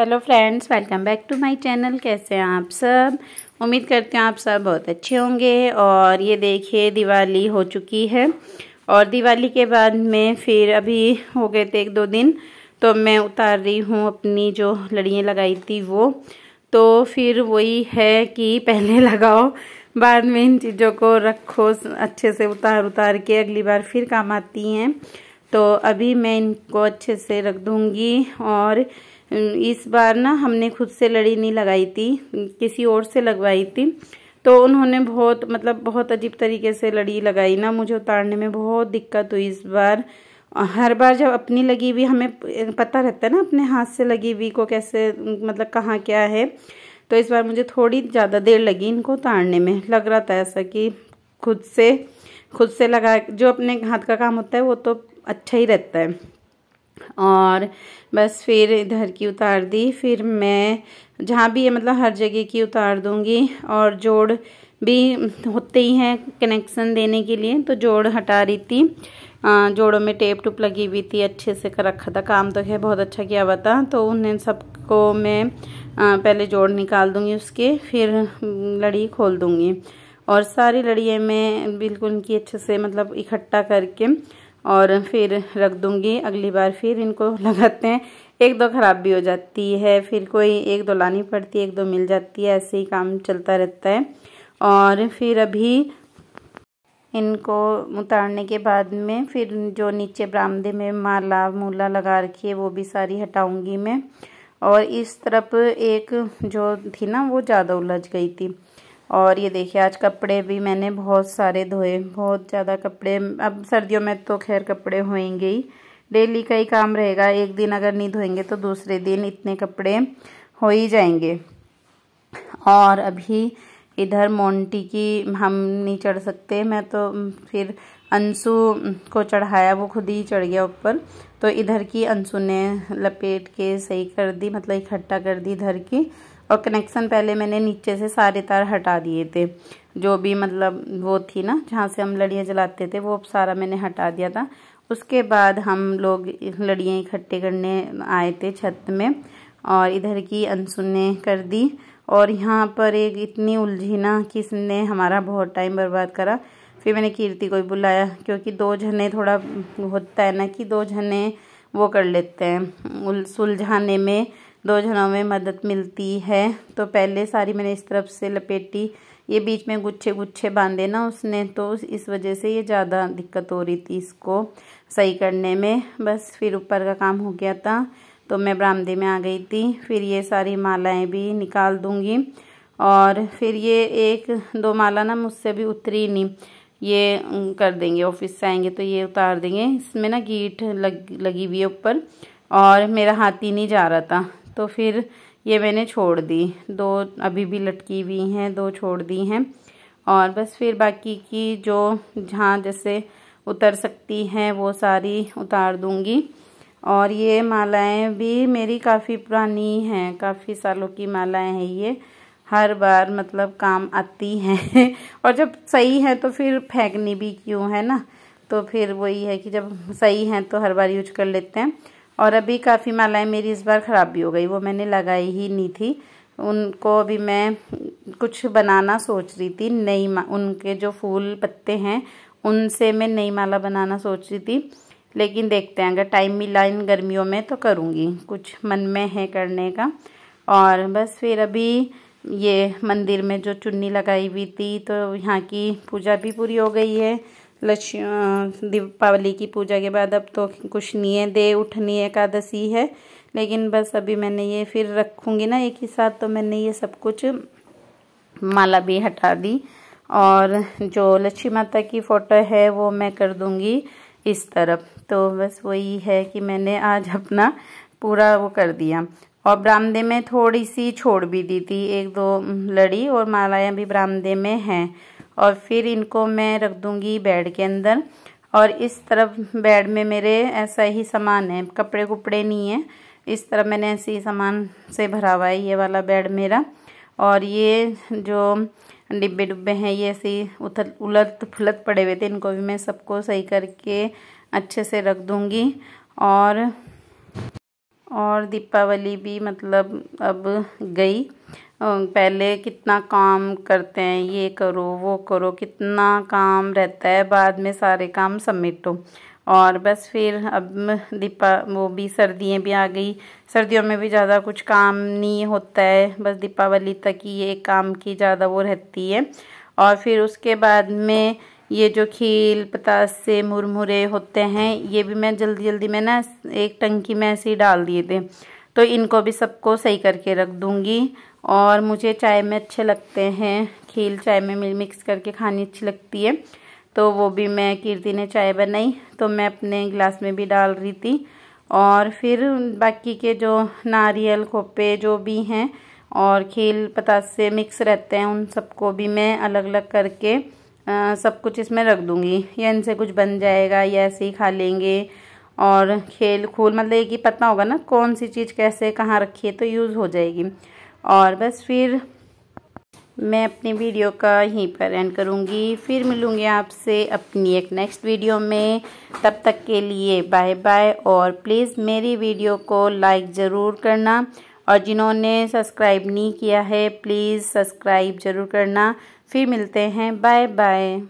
Hello friends, welcome back to my channel. कैसे हैं आप सब? उम्मीद करते हैं आप सब बहुत अच्छे होंगे। और ये देखिए दिवाली हो चुकी है और दिवाली के बाद में फिर अभी हो गए थे 1-2 दिन, तो मैं उतार रही हूँ अपनी जो लड़ियाँ लगाई थी वो। तो फिर वही है कि पहले लगाओ बाद में इन चीज़ों को रखो, अच्छे से उतार के अगली बार फिर काम आती हैं। तो अभी मैं इनको अच्छे से रख दूँगी। और इस बार ना हमने खुद से लड़ी नहीं लगाई थी, किसी और से लगवाई थी। तो उन्होंने बहुत अजीब तरीके से लड़ी लगाई ना, मुझे उतारने में बहुत दिक्कत हुई इस बार। हर बार जब अपनी लगी हुई हमें पता रहता है ना अपने हाथ से लगी हुई को कैसे कहाँ क्या है। तो इस बार मुझे थोड़ी ज़्यादा देर लगी इनको उतारने में। लग रहा था ऐसा कि खुद से लगा, जो अपने हाथ का काम होता है वो तो अच्छा ही रहता है। और बस फिर इधर की उतार दी। फिर मैं जहाँ भी है हर जगह की उतार दूँगी। और जोड़ भी होते ही हैं कनेक्शन देने के लिए, तो जोड़ हटा रही थी। जोड़ों में टेप टूप लगी हुई थी, अच्छे से कर रखा था, काम तो है बहुत अच्छा किया हुआ था। तो उन्हें सबको मैं पहले जोड़ निकाल दूँगी, उसके फिर लड़ी खोल दूँगी। और सारी लड़ियाँ मैं बिल्कुल इनकी अच्छे से इकट्ठा करके और फिर रख दूँगी। अगली बार फिर इनको लगाते हैं, 1-2 ख़राब भी हो जाती है, फिर कोई 1-2 लानी पड़ती है, 1-2 मिल जाती है, ऐसे ही काम चलता रहता है। और फिर अभी इनको उतारने के बाद में फिर जो नीचे बरामदे में माला मूला लगा रखी है वो भी सारी हटाऊँगी मैं। और इस तरफ एक जो थी ना वो ज़्यादा उलझ गई थी। और ये देखिए आज कपड़े भी मैंने बहुत सारे धोए, बहुत ज़्यादा कपड़े। अब सर्दियों में तो खैर कपड़े होएंगे ही, डेली का ही काम रहेगा। एक दिन अगर नहीं धोएंगे तो दूसरे दिन इतने कपड़े हो ही जाएंगे। और अभी इधर मोंटी की हम नहीं चढ़ सकते, मैं तो फिर अंशु को चढ़ाया, वो खुद ही चढ़ गया ऊपर। तो इधर की अंशु ने लपेट के सही कर दी, इकट्ठा कर दी इधर की। और कनेक्शन पहले मैंने नीचे से सारे तार हटा दिए थे, जो भी वो थी ना जहाँ से हम लड़ियाँ जलाते थे, वो सारा मैंने हटा दिया था। उसके बाद हम लोग लड़ियाँ इकट्ठे करने आए थे छत में, और इधर की अंशु ने कर दी। और यहाँ पर एक इतनी उलझी ना कि इसने हमारा बहुत टाइम बर्बाद करा। फिर मैंने कीर्ति को ही बुलाया, क्योंकि 2 जने थोड़ा होता है ना कि 2 जने वो कर लेते हैं, सुलझाने में 2 जनों में मदद मिलती है। तो पहले सारी मैंने इस तरफ से लपेटी, ये बीच में गुच्छे गुच्छे बांधे ना उसने, तो इस वजह से ये ज़्यादा दिक्कत हो रही थी इसको सही करने में। बस फिर ऊपर का काम हो गया था तो मैं बरामदे में आ गई थी। फिर ये सारी मालाएं भी निकाल दूंगी। और फिर ये 1-2 माला ना मुझसे भी उतरी नहीं, ये कर देंगे, ऑफिस से आएंगे तो ये उतार देंगे। इसमें ना गीठ लगी हुई है ऊपर, और मेरा हाथ ही नहीं जा रहा था, तो फिर ये मैंने छोड़ दी। 2 अभी भी लटकी हुई हैं, 2 छोड़ दी हैं। और बस फिर बाकी की जो जहाँ जैसे उतर सकती हैं वो सारी उतार दूंगी। और ये मालाएं भी मेरी काफ़ी पुरानी हैं, काफ़ी सालों की मालाएं हैं ये, हर बार काम आती हैं। और जब सही है तो फिर फेंकनी भी क्यों, है ना। तो फिर वही है कि जब सही है तो हर बार यूज कर लेते हैं। और अभी काफ़ी मालाएं मेरी इस बार ख़राब भी हो गई, वो मैंने लगाई ही नहीं थी उनको। अभी मैं कुछ बनाना सोच रही थी, नई उनके जो फूल पत्ते हैं उनसे मैं नई माला बनाना सोच रही थी। लेकिन देखते हैं, अगर टाइम मिला इन गर्मियों में तो करूँगी, कुछ मन में है करने का। और बस फिर अभी ये मंदिर में जो चुन्नी लगाई हुई थी, तो यहाँ की पूजा भी पूरी हो गई है। दीपावली की पूजा के बाद अब तो कुछ नहीं है, देव उठनी एकादशी है। लेकिन बस अभी मैंने ये फिर रखूँगी ना एक ही साथ, तो मैंने ये सब कुछ माला भी हटा दी। और जो लक्ष्मी माता की फ़ोटो है वो मैं कर दूँगी इस तरफ। तो बस वही है कि मैंने आज अपना पूरा वो कर दिया। और बरामदे में थोड़ी सी छोड़ भी दी थी, 1-2 लड़ी, और मालाएं भी बरामदे में हैं। और फिर इनको मैं रख दूंगी बेड के अंदर। और इस तरफ बेड में मेरे ऐसा ही सामान है, कपड़े कुपड़े नहीं है, इस तरफ मैंने ऐसे ही सामान से भरा हुआ है ये वाला बेड मेरा। और ये जो डिब्बे डुब्बे हैं ये ऐसे ही उलट फुलट पड़े हुए थे, इनको भी मैं सबको सही करके अच्छे से रख दूंगी। और दीपावली भी मतलब अब गई। पहले कितना काम करते हैं, ये करो वो करो, कितना काम रहता है, बाद में सारे काम समेटो। और बस फिर अब वो भी सर्दियाँ भी आ गई। सर्दियों में भी ज़्यादा कुछ काम नहीं होता है, बस दीपावली तक ही ये काम की ज़्यादा वो रहती है। और फिर उसके बाद में ये जो खील पतासे मुरमुरे होते हैं, ये भी मैं जल्दी जल्दी में ना एक टंकी में ऐसे ही डाल दिए थे, तो इनको भी सबको सही करके रख दूँगी। और मुझे चाय में अच्छे लगते हैं, खील चाय में मिक्स करके खानी अच्छी लगती है, तो वो भी मैं कीर्ति ने चाय बनाई तो मैं अपने गिलास में भी डाल रही थी। और फिर बाकी के जो नारियल खोपे जो भी हैं और खील पतासे मिक्स रहते हैं, उन सबको भी मैं अलग अलग करके सब कुछ इसमें रख दूँगी, या इनसे कुछ बन जाएगा या ऐसे ही खा लेंगे। और खेल खूल मतलब एक ही पता होगा ना कौन सी चीज़ कैसे कहाँ रखी है, तो यूज़ हो जाएगी। और बस फिर मैं अपनी वीडियो का यहीं पर एंड करूँगी, फिर मिलूँगी आपसे अपनी एक नेक्स्ट वीडियो में। तब तक के लिए बाय बाय। और प्लीज़ मेरी वीडियो को लाइक ज़रूर करना, और जिन्होंने सब्सक्राइब नहीं किया है प्लीज़ सब्सक्राइब ज़रूर करना। फिर मिलते हैं, बाय बाय।